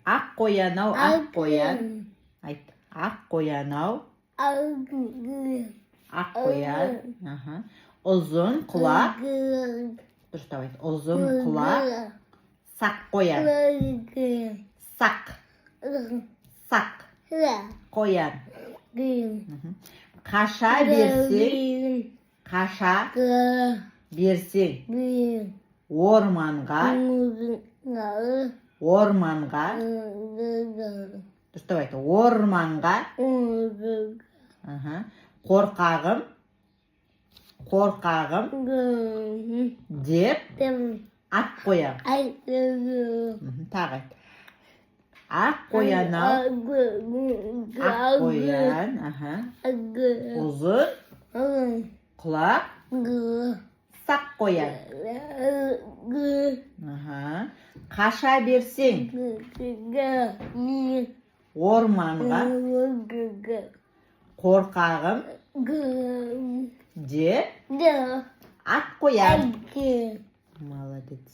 Ақ қоян-ау, ақ қоян. Айт. Ақ қоян-ау, ақ қоян. Аха. Ұзын құлақ. Дұрыстап айт. Ұзын құлақ. Сақ қоян. Сақ. Сақ. Қоян. Қаша берсең. Қаша берсең. Орманға. Орманға. Дұрыстап айт. Орманға. Қорқағым. Қорқағым деп ат қоям. Тағы айт. Ақ қоян-ау, ақ қоян. Ұзын құлақ. Сақ қоян. Қаша берсең. Орманға. Қорқағым деп ат қоям. Молодец.